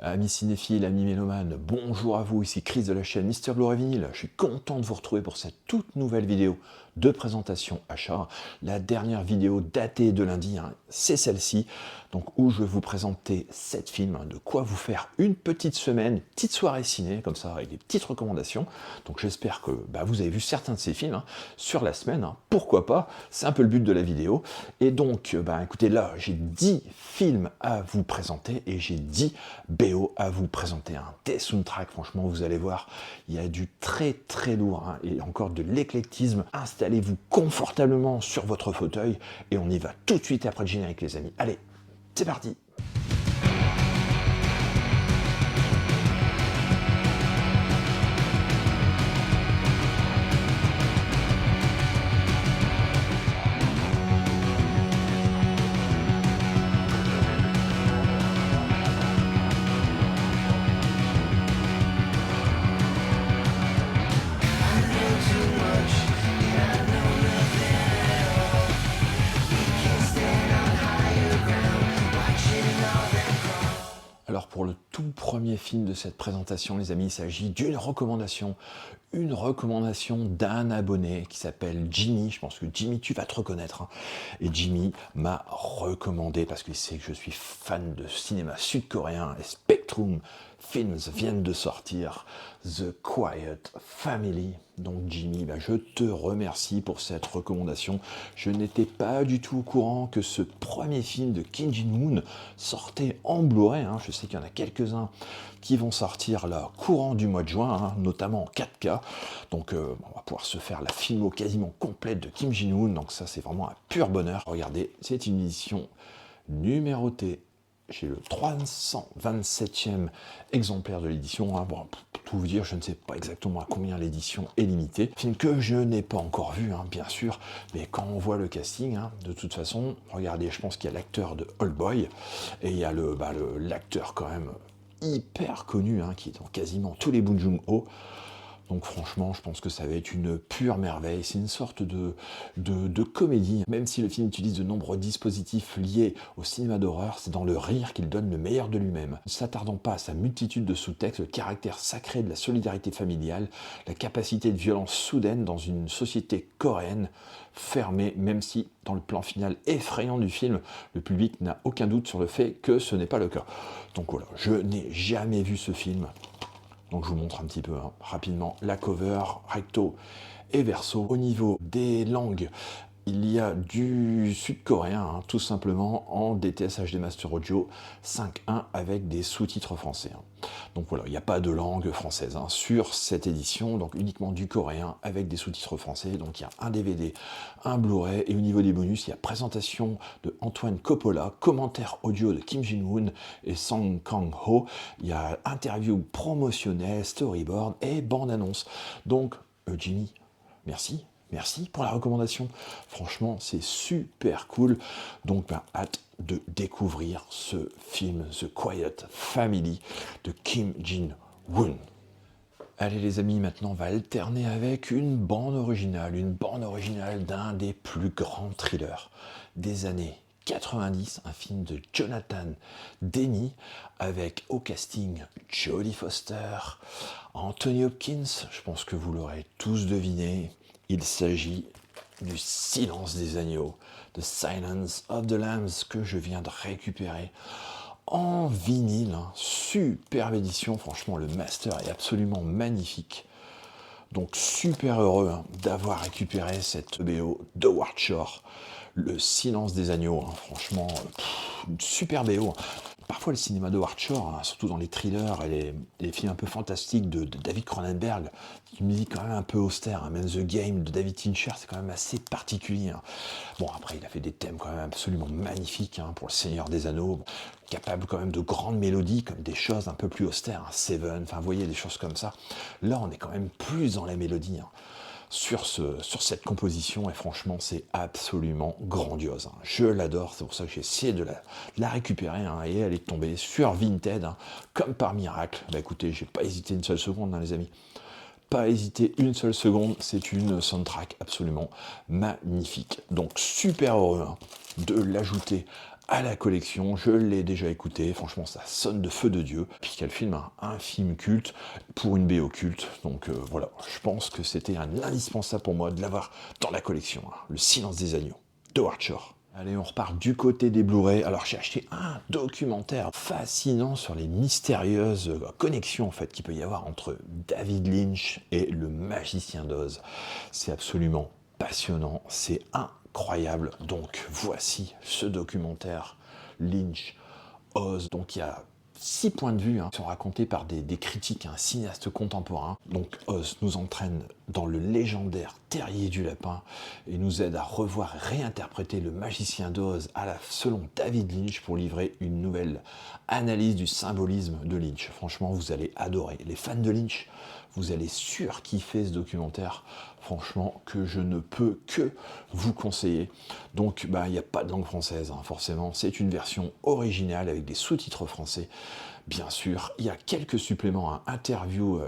Amis cinéphiles, amis mélomanes, bonjour à vous, ici Chris de la chaîne Mister Glory Vinyl. Je suis content de vous retrouver pour cette toute nouvelle vidéo de présentation achat. La dernière vidéo datée de lundi, c'est celle-ci, donc où je vais vous présenter 7 films, de quoi vous faire une petite semaine, petite soirée ciné, comme ça, avec des petites recommandations. Donc j'espère que vous avez vu certains de ces films sur la semaine, pourquoi pas, c'est un peu le but de la vidéo. Et donc, écoutez, là, j'ai 10 films à vous présenter et j'ai 10 BO à vous présenter. Des soundtracks, franchement, vous allez voir, il y a du très très lourd et encore de l'éclectisme. Installez-vous confortablement sur votre fauteuil et on y va tout de suite après le générique, les amis. Allez, c'est parti! Alors pour le tout premier film de cette présentation, les amis, il s'agit d'une recommandation. Une recommandation d'un abonné qui s'appelle Jimmy. Je pense que Jimmy, tu vas te reconnaître. Et Jimmy m'a recommandé, parce qu'il sait que je suis fan de cinéma sud-coréen, et Spectrum Films viennent de sortir The Quiet Family. Donc Jimmy, je te remercie pour cette recommandation. Je n'étais pas du tout au courant que ce premier film de Kim Jin-woon sortait en Blu-ray. Je sais qu'il y en a quelques-uns qui vont sortir là courant du mois de juin, notamment en 4K. Donc on va pouvoir se faire la filmo quasiment complète de Kim Jin-woon. Donc ça, c'est vraiment un pur bonheur. Regardez, c'est une édition numérotée. J'ai le 327e exemplaire de l'édition. Bon, pour tout vous dire, je ne sais pas exactement à combien l'édition est limitée. Film que je n'ai pas encore vu, bien sûr. Mais quand on voit le casting, de toute façon, regardez, je pense qu'il y a l'acteur de Old Boy. Et il y a l'acteur quand même hyper connu, qui est dans quasiment tous les Bong Joon-ho. Donc franchement, je pense que ça va être une pure merveille. C'est une sorte de comédie. Même si le film utilise de nombreux dispositifs liés au cinéma d'horreur, c'est dans le rire qu'il donne le meilleur de lui-même. Ne s'attardant pas à sa multitude de sous-textes, le caractère sacré de la solidarité familiale, la capacité de violence soudaine dans une société coréenne fermée, même si dans le plan final effrayant du film, le public n'a aucun doute sur le fait que ce n'est pas le cas. Donc voilà, je n'ai jamais vu ce film. Donc je vous montre un petit peu rapidement la cover, recto et verso. Au niveau des langues, il y a du sud-coréen, tout simplement, en DTS HD Master Audio 5.1 avec des sous-titres français. Donc voilà, il n'y a pas de langue française sur cette édition, donc uniquement du coréen avec des sous-titres français. Donc il y a un DVD, un Blu-ray, et au niveau des bonus, il y a présentation de Antoine Coppola, commentaire audio de Kim Jin-woon et Song Kang-ho. Il y a interview promotionnelle, storyboard et bande-annonce. Donc Jimmy, merci. Merci pour la recommandation. Franchement, c'est super cool. Donc, hâte de découvrir ce film, The Quiet Family de Kim Jin-woon. Allez les amis, maintenant on va alterner avec une bande originale d'un des plus grands thrillers des années 90, un film de Jonathan Demme avec au casting Jodie Foster, Anthony Hopkins, je pense que vous l'aurez tous deviné. Il s'agit du Silence des agneaux, The Silence of the Lambs, que je viens de récupérer en vinyle. Superbe édition, franchement le master est absolument magnifique. Donc super heureux d'avoir récupéré cette BO de Howard Shore, Le Silence des agneaux, franchement, une super BO. Parfois le cinéma de Howard Shore, surtout dans les thrillers et les films un peu fantastiques de David Cronenberg, une musique quand même un peu austère. Même The Game de David Fincher, c'est quand même assez particulier. Bon, après il a fait des thèmes quand même absolument magnifiques pour le Seigneur des Anneaux, capable quand même de grandes mélodies, comme des choses un peu plus austères, Seven, enfin vous voyez, des choses comme ça. Là on est quand même plus dans la mélodie. Sur cette composition, et franchement c'est absolument grandiose. Je l'adore, c'est pour ça que j'ai essayé de la récupérer, et elle est tombée sur Vinted, comme par miracle. Écoutez, j'ai pas hésité une seule seconde, les amis. Pas hésité une seule seconde, c'est une soundtrack absolument magnifique. Donc super heureux de l'ajouter à la collection, je l'ai déjà écouté, franchement ça sonne de feu de Dieu, puisqu'il film un film culte pour une BO culte, donc voilà, je pense que c'était un indispensable pour moi de l'avoir dans la collection, hein. Le Silence des agneaux, de Howard Shore. Allez, on repart du côté des Blu-ray. Alors, j'ai acheté un documentaire fascinant sur les mystérieuses connexions en fait qu'il peut y avoir entre David Lynch et le Magicien d'Oz. C'est absolument passionnant, c'est incroyable. Donc, voici ce documentaire Lynch, Oz. Donc, il y a 6 points de vue qui sont racontés par des critiques, un cinéaste contemporain. Donc Oz nous entraîne dans le légendaire terrier du lapin et nous aide à revoir et réinterpréter le Magicien d'Oz selon David Lynch pour livrer une nouvelle analyse du symbolisme de Lynch. Franchement, vous allez adorer. Les fans de Lynch, vous allez surkiffer ce documentaire, franchement, que je ne peux que vous conseiller. Donc, il n'y a pas de langue française, forcément. C'est une version originale avec des sous-titres français. Bien sûr, il y a quelques suppléments, interview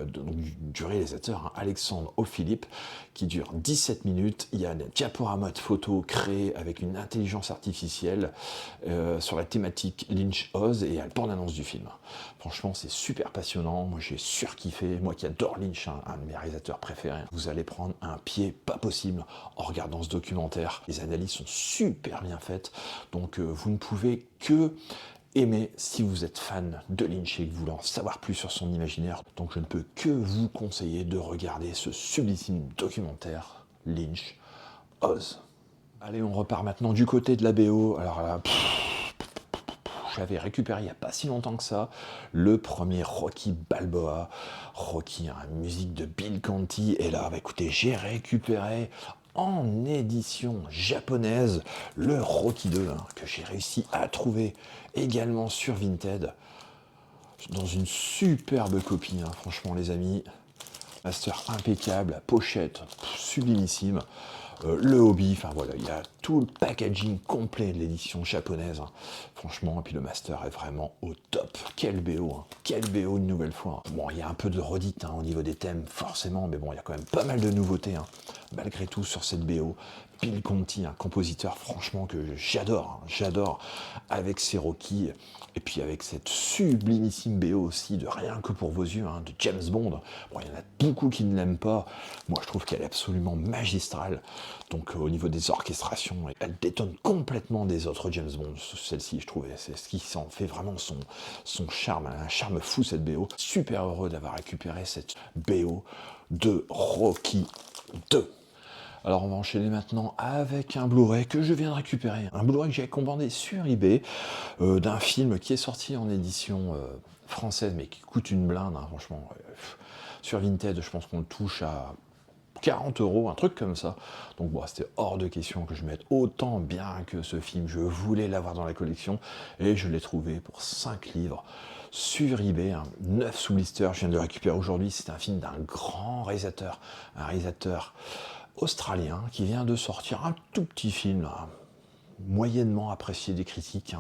du réalisateur, Alexandre O'Philippe, qui dure 17 minutes. Il y a un diaporama de photos créé avec une intelligence artificielle sur la thématique Lynch-Oz et à la bande-annonce du film. Franchement, c'est super passionnant. Moi, j'ai surkiffé. Moi qui adore Lynch, un de mes réalisateurs préférés. Vous allez prendre un pied pas possible en regardant ce documentaire. Les analyses sont super bien faites. Donc, vous ne pouvez que aimer si vous êtes fan de Lynch et que vous voulez en savoir plus sur son imaginaire. Donc je ne peux que vous conseiller de regarder ce sublime documentaire Lynch, Oz. Allez, on repart maintenant du côté de la BO. Alors là, j'avais récupéré il n'y a pas si longtemps que ça le premier Rocky Balboa. Rocky, musique de Bill Conti. Et là, écoutez, j'ai récupéré en édition japonaise le Rocky 2 que j'ai réussi à trouver également sur Vinted dans une superbe copie, franchement les amis, master impeccable, pochette sublimissime, le hobby, enfin voilà, il y a tout le packaging complet de l'édition japonaise, franchement, et puis le master est vraiment au top. Quel BO, quel BO une nouvelle fois. Bon, il y a un peu de redite au niveau des thèmes, forcément, mais bon, il y a quand même pas mal de nouveautés, malgré tout, sur cette BO. Bill Conti, un compositeur franchement que j'adore, avec ses Rocky, et puis avec cette sublimissime BO aussi de Rien que pour vos yeux, de James Bond. Bon, il y en a beaucoup qui ne l'aiment pas, moi je trouve qu'elle est absolument magistrale, donc au niveau des orchestrations, elle détonne complètement des autres James Bond, celle-ci je trouvais, c'est ce qui s'en fait vraiment son charme, un charme fou cette BO. Super heureux d'avoir récupéré cette BO de Rocky 2. Alors on va enchaîner maintenant avec un Blu-ray que je viens de récupérer. Un Blu-ray que j'ai commandé sur eBay d'un film qui est sorti en édition française mais qui coûte une blinde, franchement. Sur Vinted, je pense qu'on le touche à 40 €, un truc comme ça. Donc bon, c'était hors de question que je mette autant bien que ce film. Je voulais l'avoir dans la collection et je l'ai trouvé pour 5 livres sur eBay, 9 sous blister. Je viens de le récupérer aujourd'hui. C'est un film d'un grand réalisateur, un réalisateur australien qui vient de sortir un tout petit film moyennement apprécié des critiques,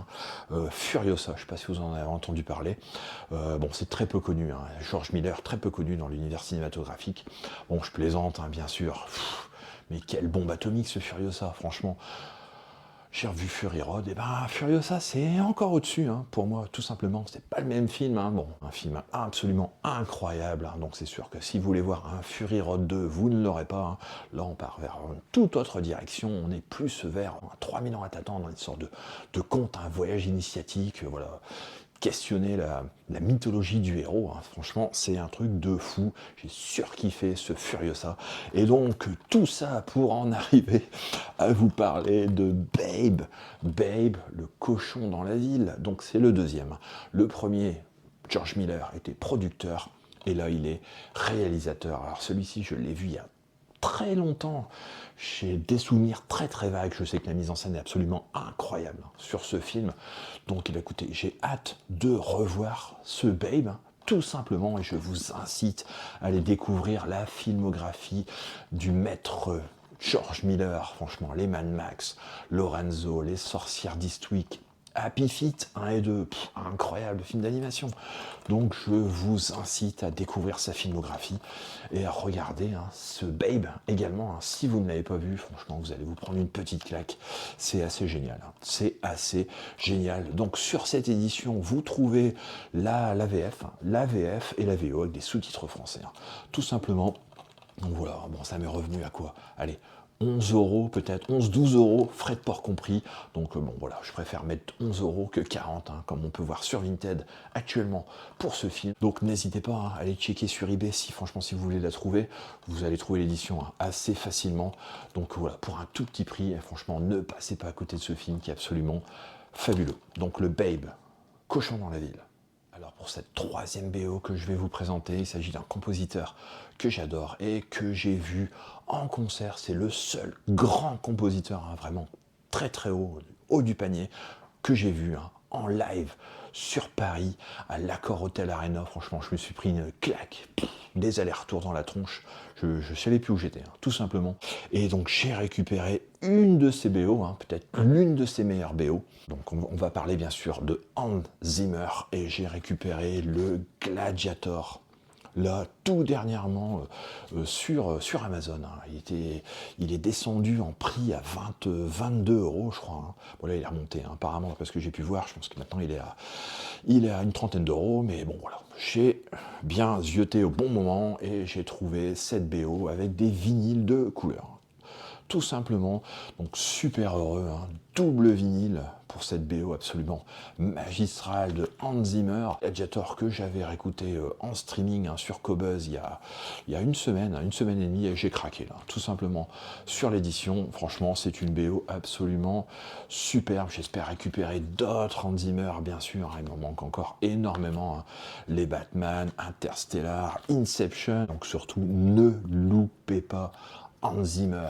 Furiosa, je ne sais pas si vous en avez entendu parler. Bon, c'est très peu connu, George Miller, très peu connu dans l'univers cinématographique. Bon, je plaisante, bien sûr, mais quelle bombe atomique ce Furiosa, franchement. J'ai revu Fury Road, et Furiosa c'est encore au-dessus, pour moi, tout simplement. C'est pas le même film, bon, un film absolument incroyable, donc c'est sûr que si vous voulez voir un Fury Road 2, vous ne l'aurez pas, là on part vers une toute autre direction, on est plus vers 3000 ans à t'attendre, une sorte de conte, un voyage initiatique, voilà. Questionner la mythologie du héros, franchement c'est un truc de fou, j'ai surkiffé ce Furiosa, et donc tout ça pour en arriver à vous parler de Babe, le cochon dans la ville, donc c'est le deuxième. Le premier, George Miller, était producteur, et là il est réalisateur. Alors celui-ci je l'ai vu il y a très longtemps, j'ai des souvenirs très très vagues, je sais que la mise en scène est absolument incroyable sur ce film, donc écoutez, j'ai hâte de revoir ce Babe, tout simplement, et je vous incite à aller découvrir la filmographie du maître George Miller, franchement, les Mad Max, Lorenzo, les Sorcières d'Eastwick, Happy Feet 1 et 2, incroyable film d'animation. Donc je vous incite à découvrir sa filmographie et à regarder ce Babe également. Si vous ne l'avez pas vu, franchement, vous allez vous prendre une petite claque. C'est assez génial. C'est assez génial. Donc sur cette édition, vous trouvez la VF, la VF et la VO avec des sous-titres français. Tout simplement. Donc voilà, bon, ça m'est revenu à quoi? Allez, 11 euros, peut-être 11-12 euros, frais de port compris. Donc bon, voilà, je préfère mettre 11 euros que 40, comme on peut voir sur Vinted actuellement pour ce film. Donc n'hésitez pas à aller checker sur eBay si franchement, si vous voulez la trouver, vous allez trouver l'édition assez facilement. Donc voilà, pour un tout petit prix, et franchement, ne passez pas à côté de ce film qui est absolument fabuleux. Donc le Babe, Cochon dans la ville. Alors pour cette troisième BO que je vais vous présenter, il s'agit d'un compositeur que j'adore et que j'ai vu en concert. C'est le seul grand compositeur vraiment très très haut du panier que j'ai vu en live sur Paris à l'Accor Hotel Arena. Franchement, je me suis pris une claque, des allers-retours dans la tronche. Je ne savais plus où j'étais, tout simplement. Et donc j'ai récupéré une de ces BO, peut-être l'une de ses meilleures BO. Donc on va parler bien sûr de Hans Zimmer et j'ai récupéré le Gladiator. Là, tout dernièrement, sur Amazon. Il est descendu en prix à 22 euros, je crois. Bon, là, il est remonté, apparemment, parce que j'ai pu voir. Je pense que maintenant, il est à une trentaine d'euros. Mais bon, voilà. J'ai bien zioté au bon moment et j'ai trouvé cette BO avec des vinyles de couleur. Tout simplement, donc super heureux, double vinyle pour cette BO absolument magistrale de Hans Zimmer, Gladiator que j'avais réécouté en streaming sur Qobuz il y a une semaine et demie, et j'ai craqué là, tout simplement sur l'édition. Franchement, c'est une BO absolument superbe. J'espère récupérer d'autres Hans Zimmer, bien sûr, il m'en manque encore énormément, les Batman, Interstellar, Inception, donc surtout ne loupez pas Hans Zimmer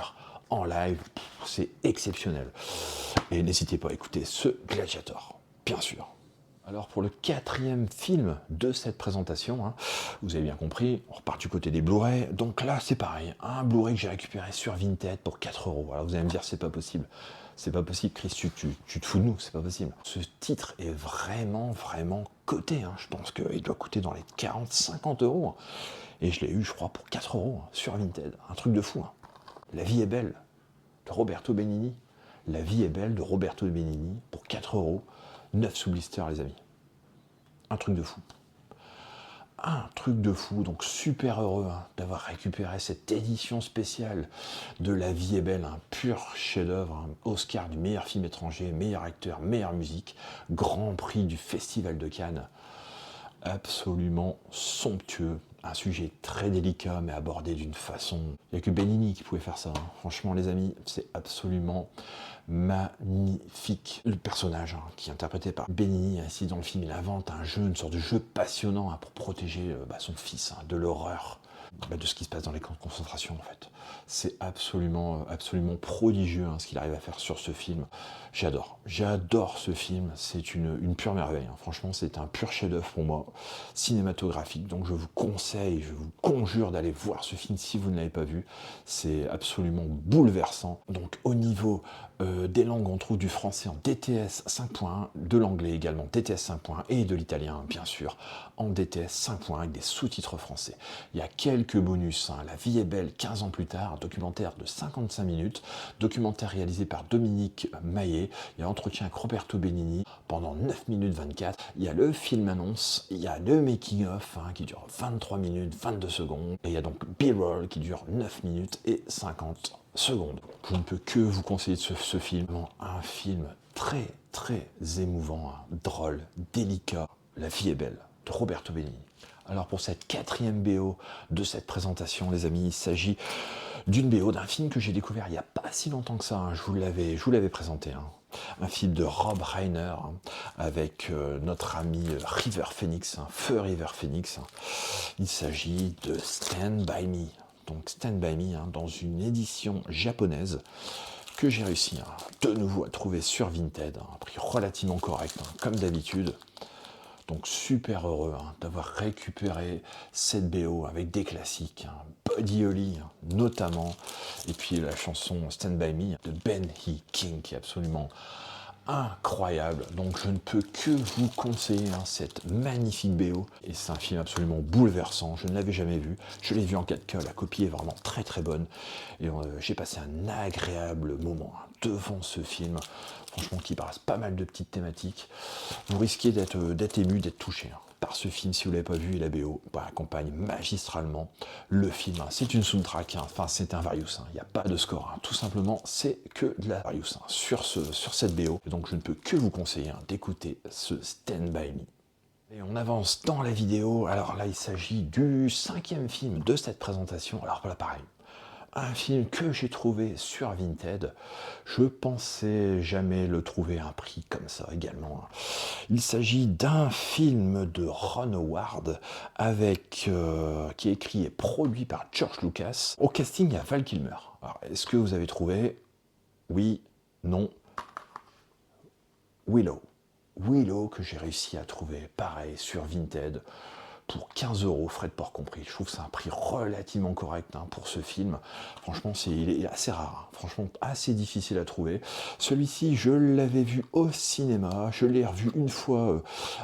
en live, c'est exceptionnel. Et n'hésitez pas à écouter ce Gladiator, bien sûr. Alors pour le quatrième film de cette présentation, vous avez bien compris, on repart du côté des Blu-ray. Donc là, c'est pareil, un Blu-ray que j'ai récupéré sur Vinted pour 4 euros. Voilà, vous allez me dire, c'est pas possible. C'est pas possible, Chris, tu te fous de nous, c'est pas possible. Ce titre est vraiment coté. Je pense qu'il doit coûter dans les 40-50 euros. Et je l'ai eu, je crois, pour 4 euros sur Vinted. Un truc de fou. La vie est belle de Roberto Benigni. La vie est belle de Roberto Benigni pour 4 euros, 9 sous blister, les amis. Un truc de fou. Un truc de fou, donc super heureux d'avoir récupéré cette édition spéciale de La vie est belle, un pur chef-d'œuvre, Oscar du meilleur film étranger, meilleur acteur, meilleure musique, grand prix du Festival de Cannes. Absolument somptueux. Un sujet très délicat, mais abordé d'une façon... Il n'y a que Benigni qui pouvait faire ça. Franchement, les amis, c'est absolument magnifique. Le personnage qui est interprété par Benigni, ici dans le film, il invente un jeu, une sorte de jeu passionnant pour protéger son fils de l'horreur, de ce qui se passe dans les camps de concentration, en fait. C'est absolument prodigieux ce qu'il arrive à faire sur ce film. J'adore ce film, c'est une pure merveille. Franchement, c'est un pur chef-d'œuvre pour moi, cinématographique. Donc je vous conseille, je vous conjure d'aller voir ce film si vous ne l'avez pas vu. C'est absolument bouleversant. Donc au niveau des langues, on trouve du français en DTS 5.1, de l'anglais également DTS 5.1 et de l'italien, bien sûr, en DTS 5.1 avec des sous-titres français. Il y a quelques bonus. La vie est belle 15 ans plus tard, documentaire de 55 minutes, documentaire réalisé par Dominique Maillet. Il y a entretien avec Roberto Benigni pendant 9 minutes 24. Il y a le film annonce, il y a le making of qui dure 23 minutes 22 secondes. Et il y a donc B-roll qui dure 9 minutes et 50 secondes. Je ne peux que vous conseiller ce film. Un film très émouvant, drôle, délicat. La vie est belle de Roberto Benigni. Alors pour cette quatrième BO de cette présentation, les amis, il s'agit d'une BO d'un film que j'ai découvert il n'y a pas si longtemps que ça. Je vous l'avais présenté. Un film de Rob Reiner avec notre ami River Phoenix, Feu River Phoenix. Il s'agit de Stand By Me. Donc Stand By Me dans une édition japonaise que j'ai réussi de nouveau à trouver sur Vinted, un prix relativement correct, comme d'habitude. Donc super heureux d'avoir récupéré cette BO avec des classiques, Buddy Holly notamment, et puis la chanson Stand By Me de Ben E. King qui est absolument incroyable. Donc je ne peux que vous conseiller cette magnifique BO. Et c'est un film absolument bouleversant. Je ne l'avais jamais vu. Je l'ai vu en 4K. La copie est vraiment très très bonne. Et j'ai passé un agréable moment devant ce film. Franchement, qui brasse pas mal de petites thématiques. Vous risquez d'être ému, d'être touché par ce film si vous ne l'avez pas vu. Et la BO accompagne magistralement le film. C'est une soundtrack, enfin c'est un Various. Il n'y a pas de score. Tout simplement, c'est que de la Various sur cette BO. Et donc je ne peux que vous conseiller d'écouter ce Stand By Me. Et on avance dans la vidéo. Alors là, il s'agit du 5e film de cette présentation. Alors voilà, pareil. Un film que j'ai trouvé sur Vinted. Je pensais jamais le trouver à un prix comme ça également. Il s'agit d'un film de Ron Howard qui est écrit et produit par George Lucas. Au casting, il y a Val Kilmer. Alors, est-ce que vous avez trouvé? Oui, non. Willow. Willow que j'ai réussi à trouver, pareil, sur Vinted, pour 15 €, frais de port compris. Je trouve que c'est un prix relativement correct pour ce film. Franchement, il est assez rare. Franchement, assez difficile à trouver. Celui-ci, je l'avais vu au cinéma. Je l'ai revu une fois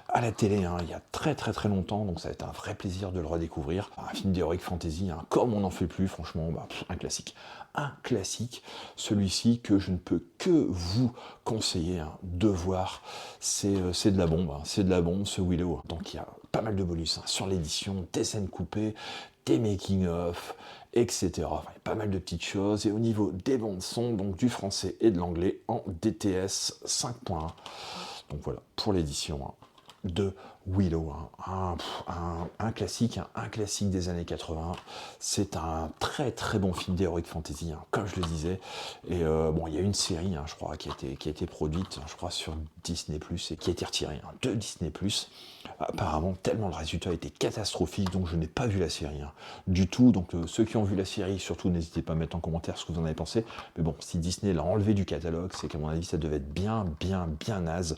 à la télé, il y a très très très longtemps. Donc ça va être un vrai plaisir de le redécouvrir. Un film d'heroic fantasy, comme on n'en fait plus. Franchement, un classique. Un classique. Celui-ci que je ne peux que vous conseiller de voir. C'est de la bombe. C'est de la bombe, ce Willow. Donc il y a pas mal de bonus sur l'édition, des scènes coupées, des making-of, etc. Enfin, il y a pas mal de petites choses. Et au niveau des bandes son, donc du français et de l'anglais en DTS 5.1. Donc voilà, pour l'édition de Willow, un classique, un classique des années 80. C'est un très très bon film d'heroic fantasy, comme je le disais. Et bon, il y a une série, je crois, qui a été produite, je crois, sur Disney+, et qui a été retirée de Disney+. Apparemment, tellement le résultat était catastrophique, donc je n'ai pas vu la série du tout. Donc ceux qui ont vu la série, surtout n'hésitez pas à mettre en commentaire ce que vous en avez pensé. Mais bon, si Disney l'a enlevé du catalogue, c'est qu'à mon avis, ça devait être bien naze.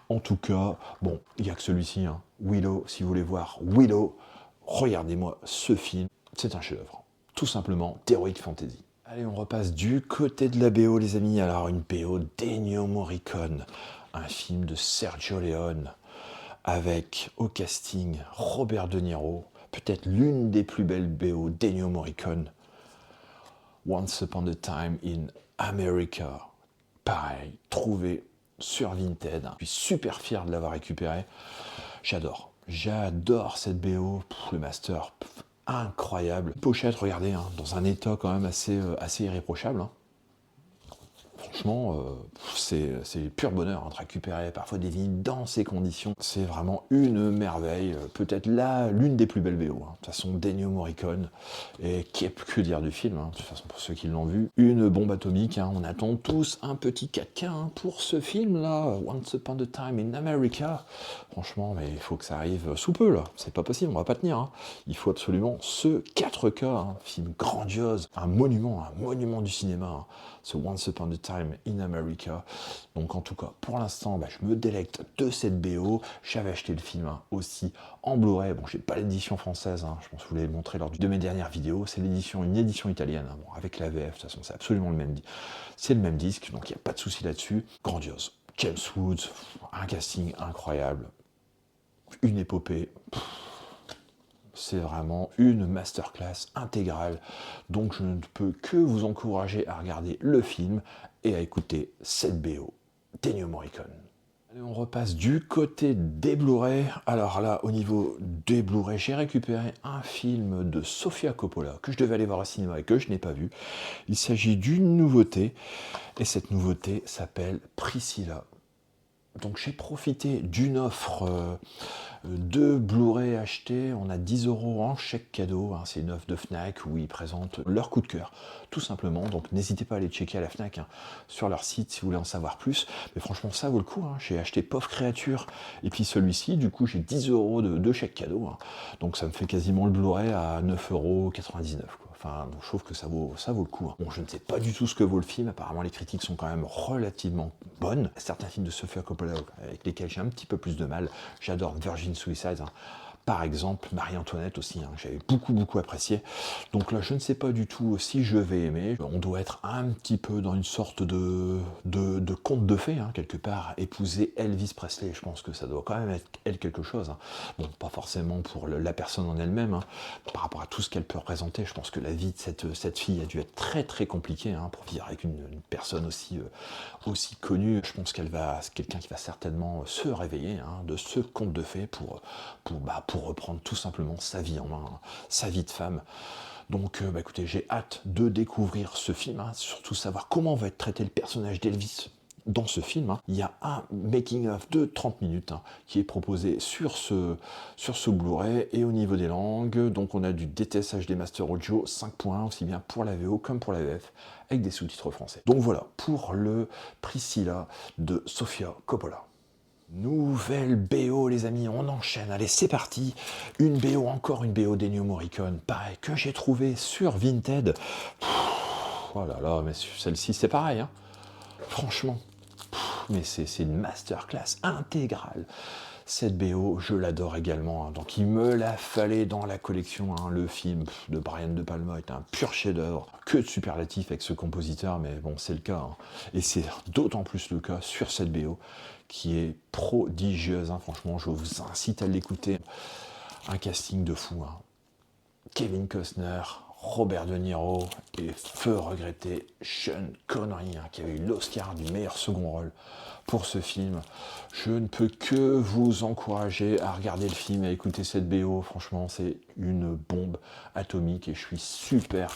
En tout cas, bon, il n'y a que celui-ci, Willow. Si vous voulez voir Willow, regardez-moi ce film. C'est un chef-d'œuvre, tout simplement, d'heroic fantasy. Allez, on repasse du côté de la BO, les amis. Alors, une BO d'Ennio Morricone, un film de Sergio Leone, avec au casting Robert De Niro, peut-être l'une des plus belles BO d'Ennio Morricone, Once Upon a Time in America. Pareil, trouvé sur Vinted. Je suis super fier de l'avoir récupéré. J'adore cette BO. Le master, incroyable. Pochette, regardez, dans un état quand même assez irréprochable. Franchement, c'est pur bonheur de récupérer parfois des vinyles dans ces conditions. C'est vraiment une merveille, peut-être l'une des plus belles BO. De toute façon, d'Ennio Morricone, et que dire du film, de toute façon pour ceux qui l'ont vu, une bombe atomique. On attend tous un petit 4K pour ce film-là, Once Upon a Time in America. Franchement, mais il faut que ça arrive sous peu, là. C'est pas possible, on va pas tenir. Il faut absolument ce 4K, film grandiose, un monument du cinéma, ce Once Upon a Time in America. Donc en tout cas, pour l'instant, je me délecte de cette BO. J'avais acheté le film aussi en Blu-ray. Bon, j'ai pas l'édition française, je pense que je vous l'ai montré lors de mes dernières vidéos. C'est une édition italienne, avec la VF. De toute façon, c'est absolument le même. C'est le même disque, donc il n'y a pas de souci là-dessus. Grandiose. James Woods, un casting incroyable, une épopée. C'est vraiment une masterclass intégrale. Donc je ne peux que vous encourager à regarder le film et à écouter cette BO d'Ennio Morricone. Allez, on repasse du côté des Blu-ray. Alors là, au niveau des Blu-ray, j'ai récupéré un film de Sofia Coppola que je devais aller voir au cinéma et que je n'ai pas vu. Il s'agit d'une nouveauté et cette nouveauté s'appelle Priscilla. Donc j'ai profité d'une offre de Blu-ray achetés. On a 10 € en chèque cadeau. C'est une offre de Fnac où ils présentent leur coup de cœur, tout simplement. Donc n'hésitez pas à aller checker à la Fnac sur leur site si vous voulez en savoir plus. Mais franchement, ça vaut le coup. J'ai acheté Pauvre Créature et puis celui-ci. Du coup, j'ai 10 € de chèque cadeau. Donc ça me fait quasiment le Blu-ray à 9,99 €. Enfin, donc je trouve que ça vaut le coup. Bon, je ne sais pas du tout ce que vaut le film. Apparemment, les critiques sont quand même relativement bonnes. Certains films de Sofia Coppola avec lesquels j'ai un petit peu plus de mal. J'adore Virgin Suicide. par exemple Marie-Antoinette aussi, hein, que j'avais beaucoup apprécié. Donc là, je ne sais pas du tout si je vais aimer. On doit être un petit peu dans une sorte de conte de fées, hein, quelque part. Épouser Elvis Presley, je pense que ça doit quand même être elle quelque chose, hein. Bon, pas forcément pour la personne en elle-même, hein. Par rapport à tout ce qu'elle peut représenter, je pense que la vie de cette fille a dû être très compliquée, hein, pour vivre avec une personne aussi connue. Je pense c'est quelqu'un qui va certainement se réveiller, hein, de ce conte de fées pour reprendre tout simplement sa vie en main, hein, sa vie de femme. Donc écoutez, j'ai hâte de découvrir ce film, hein, surtout savoir comment va être traité le personnage d'Elvis dans ce film. Hein. Il y a un making-of de 30 minutes, hein, qui est proposé sur ce Blu-ray, et au niveau des langues, donc on a du DTS HD Master Audio 5 points, aussi bien pour la VO comme pour la VF, avec des sous-titres français. Donc voilà, pour le Priscilla de Sofia Coppola. Nouvelle BO, les amis, on enchaîne. Allez, c'est parti. Encore une BO d'Ennio Morricone, pareil, que j'ai trouvé sur Vinted. Oh là là, mais celle-ci, c'est pareil, hein. Franchement, mais c'est une masterclass intégrale. Cette BO, je l'adore également, hein. Donc il me l'a fallait dans la collection, hein. Le film de Brian De Palma est un pur chef-d'œuvre. Que de superlatifs avec ce compositeur, mais bon, c'est le cas, hein. Et c'est d'autant plus le cas sur cette BO, qui est prodigieuse, hein. Franchement, je vous incite à l'écouter. Un casting de fou, hein. Kevin Costner, Robert De Niro et feu regretté Sean Connery, hein, qui a eu l'Oscar du meilleur second rôle pour ce film. Je ne peux que vous encourager à regarder le film et à écouter cette BO. Franchement, c'est une bombe atomique et je suis super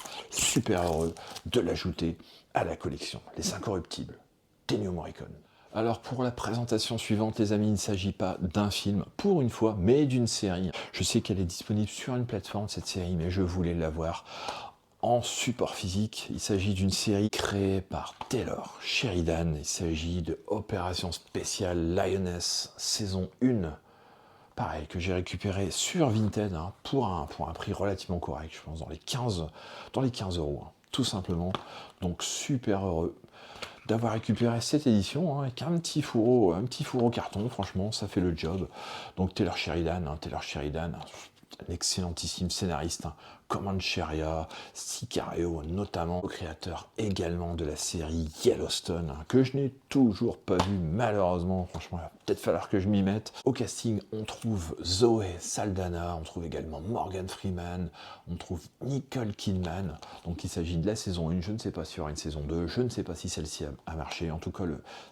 heureux de l'ajouter à la collection. Les Incorruptibles d'Ennio Morricone. Alors pour la présentation suivante, les amis, il ne s'agit pas d'un film, pour une fois, mais d'une série. Je sais qu'elle est disponible sur une plateforme, cette série, mais je voulais la voir en support physique. Il s'agit d'une série créée par Taylor Sheridan. Il s'agit de Opération Spéciale Lioness, saison 1. Pareil, que j'ai récupéré sur Vinted, hein, pour un prix relativement correct, je pense, dans les 15 euros, hein, tout simplement. Donc super heureux d'avoir récupéré cette édition, hein, avec un petit fourreau carton. Franchement, ça fait le job. Donc Taylor Sheridan, un excellentissime scénariste, hein, Comancheria, Sicario, notamment, créateur également de la série Yellowstone, hein, que je n'ai toujours pas vu malheureusement. Franchement, il va peut-être falloir que je m'y mette. Au casting, on trouve Zoé Saldana, on trouve également Morgan Freeman, on trouve Nicole Kidman. Donc il s'agit de la saison 1, je ne sais pas s'il y aura une saison 2, je ne sais pas si celle-ci a marché. En tout cas,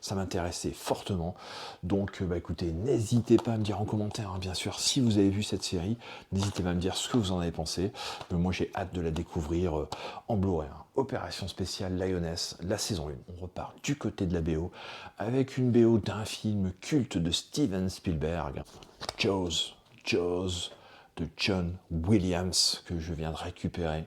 ça m'intéressait fortement. Donc écoutez, n'hésitez pas à me dire en commentaire, hein, bien sûr, si vous avez vu cette série, n'hésitez pas à me dire ce que vous en avez pensé. Moi, j'ai hâte de la découvrir en Blu-ray, hein. Opération Spéciale Lioness, la saison 1. On repart du côté de la BO, avec une BO d'un film culte de Steven Spielberg, Jaws de John Williams, que je viens de récupérer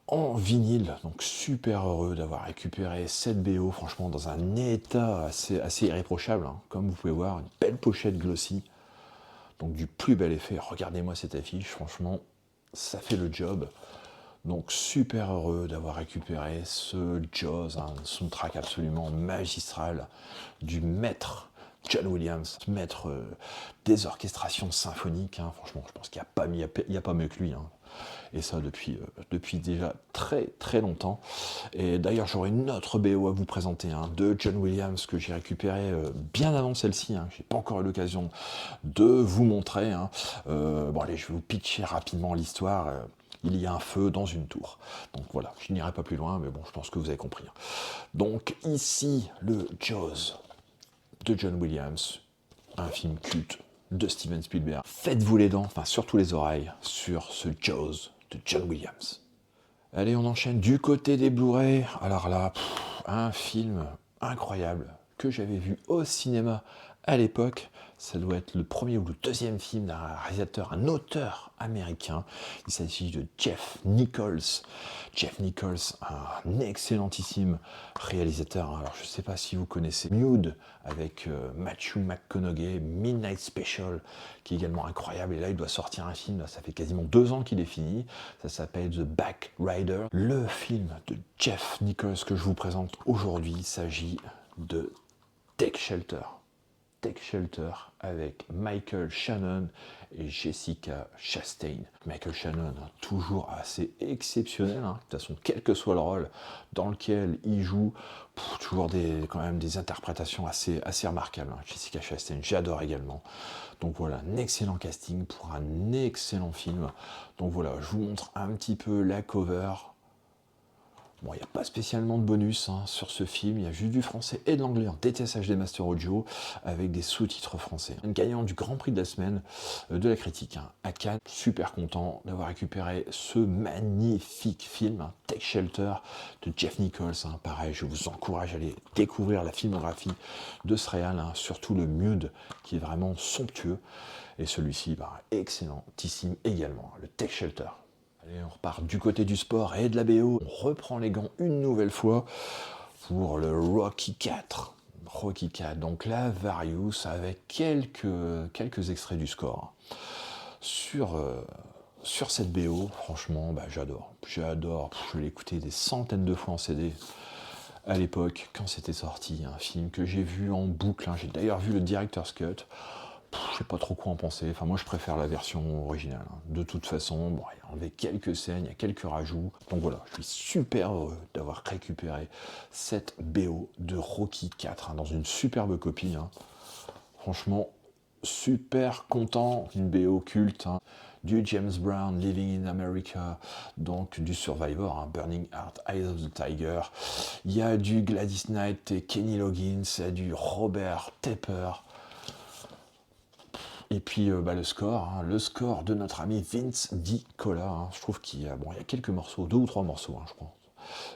en vinyle. Donc super heureux d'avoir récupéré cette BO, franchement dans un état assez irréprochable, hein. Comme vous pouvez voir, une belle pochette glossy, donc du plus bel effet. Regardez-moi cette affiche, franchement ça fait le job. Donc super heureux d'avoir récupéré ce Jaws, un soundtrack absolument magistral du maître John Williams, maître des orchestrations symphoniques, hein. Franchement, je pense qu'il n'y a pas mieux que lui, hein. Et ça depuis déjà très longtemps. Et d'ailleurs, j'aurai une autre BO à vous présenter, hein, de John Williams, que j'ai récupéré bien avant celle-ci, hein. Je n'ai pas encore eu l'occasion de vous montrer, hein. Bon allez, je vais vous pitcher rapidement l'histoire. Il y a un feu dans une tour. Donc voilà, je n'irai pas plus loin, mais bon, je pense que vous avez compris, hein. Donc ici, le Jaws de John Williams, un film culte de Steven Spielberg. Faites-vous les dents, enfin surtout les oreilles, sur ce Jaws de John Williams. Allez, on enchaîne du côté des Blu-ray. Alors là, un film incroyable que j'avais vu au cinéma à l'époque. Ça doit être le premier ou le deuxième film d'un réalisateur, un auteur américain. Il s'agit de Jeff Nichols. Jeff Nichols, un excellentissime réalisateur. Alors, je ne sais pas si vous connaissez Mute avec Matthew McConaughey, Midnight Special, qui est également incroyable. Et là, il doit sortir un film. Là, ça fait quasiment 2 ans qu'il est fini. Ça s'appelle The Back Rider. Le film de Jeff Nichols que je vous présente aujourd'hui, il s'agit de Take Shelter. Tech Shelter avec Michael Shannon et Jessica Chastain. Michael Shannon, toujours assez exceptionnel, de toute façon, quel que soit le rôle dans lequel il joue, toujours quand même des interprétations assez remarquables. Jessica Chastain, j'adore également. Donc voilà, un excellent casting pour un excellent film. Donc voilà, je vous montre un petit peu la cover. Bon, il n'y a pas spécialement de bonus sur ce film, il y a juste du français et de l'anglais en DTS HD Master Audio avec des sous-titres français. Gagnant du Grand Prix de la semaine de la critique à Cannes, super content d'avoir récupéré ce magnifique film, Tech Shelter de Jeff Nichols. Pareil, je vous encourage à aller découvrir la filmographie de ce réal, surtout le Mude qui est vraiment somptueux. Et celui-ci, excellentissime également, le Tech Shelter. Allez, on repart du côté du sport et de la BO. On reprend les gants une nouvelle fois pour le Rocky 4. Rocky 4, donc là, Various avec quelques extraits du score. Sur cette BO, franchement, j'adore. J'adore. Je l'ai écouté des centaines de fois en CD à l'époque, quand c'était sorti. Un film que j'ai vu en boucle. J'ai d'ailleurs vu le Director's Cut. Je sais pas trop quoi en penser. Enfin, moi, je préfère la version originale. De toute façon, bon, il y a enlevé quelques scènes, il y a quelques rajouts. Donc voilà, je suis super heureux d'avoir récupéré cette BO de Rocky 4 dans une superbe copie. Franchement, super content. Une BO culte. Du James Brown, Living in America, donc du Survivor, Burning Heart, Eyes of the Tiger. Il y a du Gladys Knight et Kenny Loggins, il y a du Robert Tepper. Et puis le score de notre ami Vince DiCola. Je trouve qu'il y a quelques morceaux, 2 ou 3 morceaux, je pense,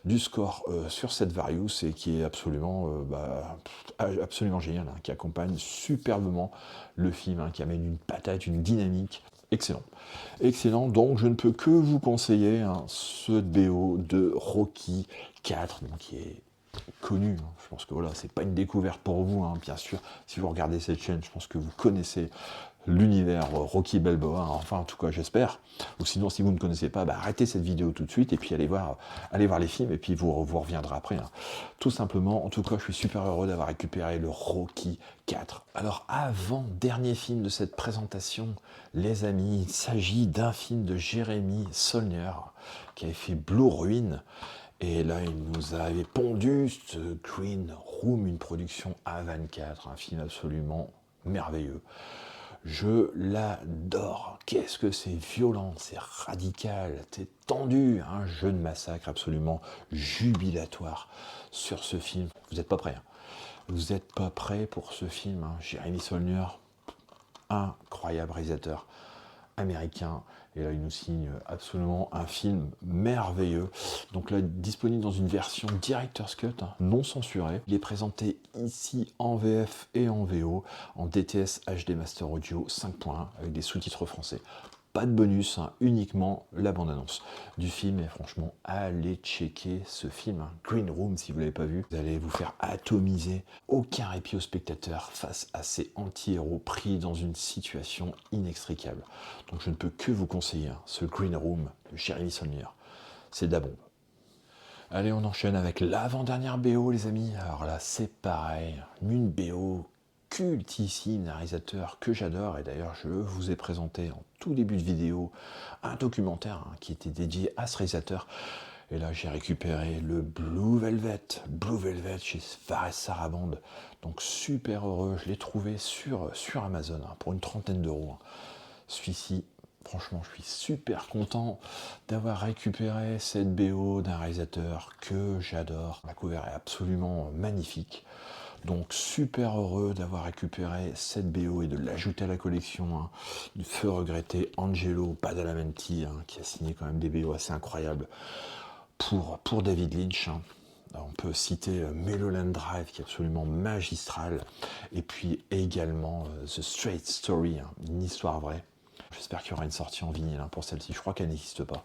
du score sur cette Various et qui est absolument génial, qui accompagne superbement le film, qui amène une patate, une dynamique. Excellent. Excellent, donc je ne peux que vous conseiller ce BO de Rocky 4, qui est connu. Je pense que voilà, c'est pas une découverte pour vous, bien sûr. Si vous regardez cette chaîne, je pense que vous connaissez l'univers Rocky Balboa, enfin en tout cas j'espère. Ou sinon, si vous ne connaissez pas, arrêtez cette vidéo tout de suite et puis allez voir les films et puis vous reviendrez après. Tout simplement, en tout cas, je suis super heureux d'avoir récupéré le Rocky 4. Alors avant, dernier film de cette présentation, les amis, il s'agit d'un film de Jeremy Saulnier qui avait fait Blue Ruin. Et là, il nous avait pondu ce Green Room, une production A24, un film absolument merveilleux. Je l'adore. Qu'est-ce que c'est violent, c'est radical, c'est tendu. Un jeu de massacre absolument jubilatoire sur ce film. Vous n'êtes pas prêts. Vous n'êtes pas prêts pour ce film. Jeremy Saulnier, incroyable réalisateur américain. Et là, il nous signe absolument un film merveilleux. Donc là, disponible dans une version Director's Cut, non censurée. Il est présenté ici en VF et en VO, en DTS HD Master Audio 5.1, avec des sous-titres français. Pas de bonus, uniquement la bande-annonce du film. Et franchement, allez checker ce film, Green Room, si vous ne l'avez pas vu. Vous allez vous faire atomiser. Aucun répit au spectateur face à ces anti-héros pris dans une situation inextricable. Donc je ne peux que vous conseiller ce Green Room de Jeremy Saulnier. C'est de la bombe. Allez, on enchaîne avec l'avant-dernière BO, les amis. Alors là, c'est pareil, une BO cultissime d'un réalisateur que j'adore, et d'ailleurs je vous ai présenté en tout début de vidéo un documentaire qui était dédié à ce réalisateur. Et là j'ai récupéré le Blue Velvet chez Fares Sarabande, donc super heureux. Je l'ai trouvé sur Amazon pour une trentaine d'euros. Celui-ci, franchement, je suis super content d'avoir récupéré cette BO d'un réalisateur que j'adore. La cover est absolument magnifique. Donc super heureux d'avoir récupéré cette BO et de l'ajouter à la collection du feu regretté Angelo Badalamenti, qui a signé quand même des BO assez incroyables pour David Lynch. Alors, on peut citer Mulholland Drive qui est absolument magistral, et puis également The Straight Story, une histoire vraie. J'espère qu'il y aura une sortie en vinyle pour celle-ci, je crois qu'elle n'existe pas.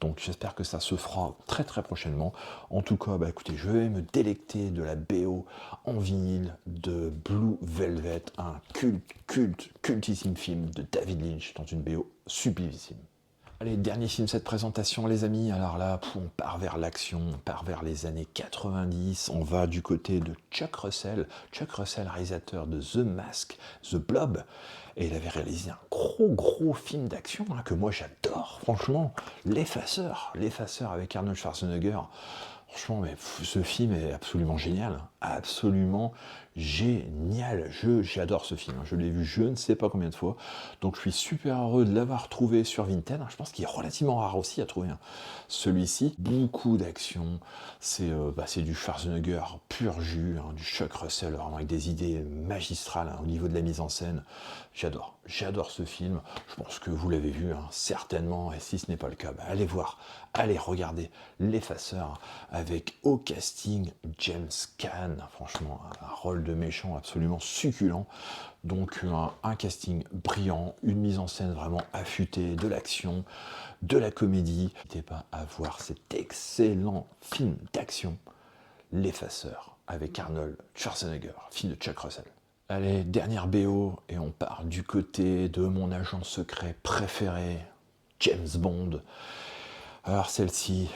Donc j'espère que ça se fera très très prochainement. En tout cas, écoutez, je vais me délecter de la BO en vinyle de Blue Velvet, un cultissime film de David Lynch dans une BO sublimissime. Allez, dernier film de cette présentation, les amis. Alors là, on part vers l'action, on part vers les années 90. On va du côté de Chuck Russell. Chuck Russell, réalisateur de The Mask, The Blob. Et il avait réalisé un gros film d'action que moi j'adore, franchement. L'Effaceur avec Arnold Schwarzenegger. Franchement, mais ce film est absolument génial, absolument génial. J'adore ce film, je l'ai vu je ne sais pas combien de fois, donc je suis super heureux de l'avoir trouvé sur Vinted. Je pense qu'il est relativement rare aussi à trouver celui-ci. Beaucoup d'action, c'est du Schwarzenegger pur jus, du Chuck Russell, vraiment avec des idées magistrales au niveau de la mise en scène. J'adore ce film, je pense que vous l'avez vu certainement, et si ce n'est pas le cas, allez voir, allez regarder L'Effaceur, avec au casting James Caan, franchement un rôle de méchant absolument succulent, donc un casting brillant, une mise en scène vraiment affûtée, de l'action, de la comédie. N'hésitez pas à voir cet excellent film d'action, L'Effaceur, avec Arnold Schwarzenegger, film de Chuck Russell. Allez, dernière BO, et on part du côté de mon agent secret préféré, James Bond. Alors celle-ci,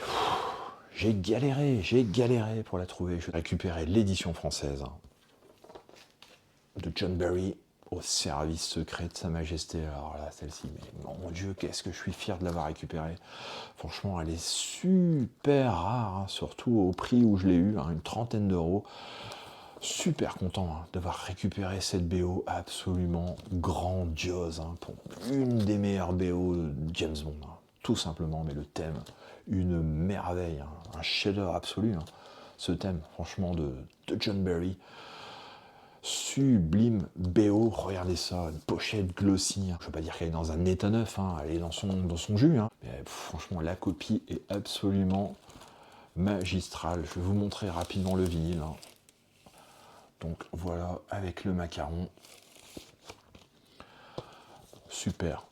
j'ai galéré pour la trouver. Je vais récupérer l'édition française de John Barry au service secret de Sa Majesté. Alors là, celle-ci, mais mon Dieu, qu'est-ce que je suis fier de l'avoir récupérée. Franchement, elle est super rare, surtout au prix où je l'ai eu, une trentaine d'euros. Super content d'avoir récupéré cette BO absolument grandiose, pour une des meilleures BO de James Bond, tout simplement. Mais le thème, une merveille, un chef-d'œuvre absolu, ce thème, franchement, de John Barry. Sublime BO, regardez ça, une pochette glossy. Je ne veux pas dire qu'elle est dans un état neuf, elle est dans son jus. Mais franchement, la copie est absolument magistrale. Je vais vous montrer rapidement le vinyle. Donc voilà, avec le macaron. Super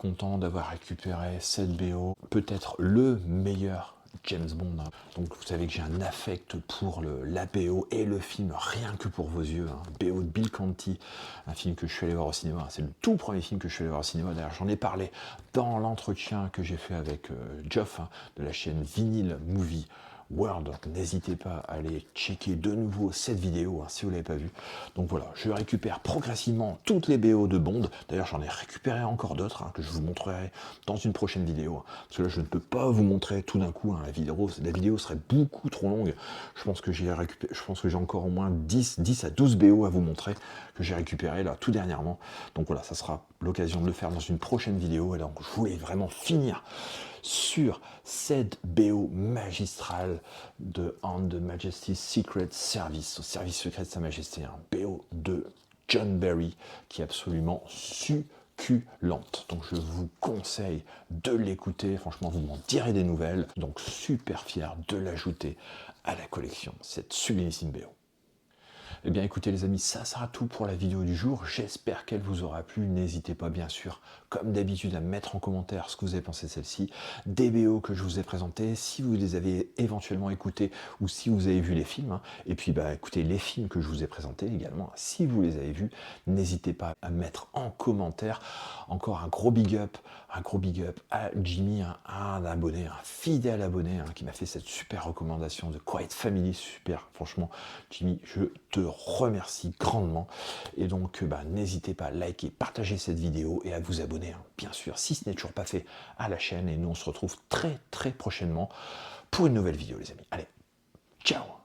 content d'avoir récupéré cette BO. Peut-être le meilleur James Bond. Donc vous savez que j'ai un affect pour la BO et le film Rien que pour vos yeux. BO de Bill Conti, un film que je suis allé voir au cinéma. C'est le tout premier film que je suis allé voir au cinéma. D'ailleurs, j'en ai parlé dans l'entretien que j'ai fait avec Geoff de la chaîne Vinyl Movie World. N'hésitez pas à aller checker de nouveau cette vidéo si vous ne l'avez pas vue. Donc voilà, je récupère progressivement toutes les BO de Bond. D'ailleurs, j'en ai récupéré encore d'autres que je vous montrerai dans une prochaine vidéo. Parce que là, je ne peux pas vous montrer tout d'un coup. La vidéo serait beaucoup trop longue. Je pense que j'ai encore au moins 10 à 12 BO à vous montrer que j'ai récupéré là tout dernièrement. Donc voilà, ça sera l'occasion de le faire dans une prochaine vidéo. Et donc, je voulais vraiment finir sur cette BO magistrale de On the Majesty's Secret Service, au service secret de Sa Majesté, BO de John Barry, qui est absolument succulente. Donc je vous conseille de l'écouter, franchement vous m'en direz des nouvelles. Donc super fier de l'ajouter à la collection, cette sublimissime BO. Eh bien écoutez les amis, ça sera tout pour la vidéo du jour. J'espère qu'elle vous aura plu. N'hésitez pas bien sûr, comme d'habitude, à mettre en commentaire ce que vous avez pensé de celle-ci, des BO que je vous ai présentés, si vous les avez éventuellement écoutés ou si vous avez vu les films. Et puis écoutez les films que je vous ai présentés également, si vous les avez vus, n'hésitez pas à mettre en commentaire. Encore un gros big up à Jimmy, un abonné, un fidèle abonné qui m'a fait cette super recommandation de Quiet Family. Super, franchement Jimmy, je te remercie grandement. Et donc n'hésitez pas à liker, partager cette vidéo et à vous abonner, bien sûr, si ce n'est toujours pas fait, à la chaîne. Et nous on se retrouve très prochainement pour une nouvelle vidéo les amis. Allez, ciao.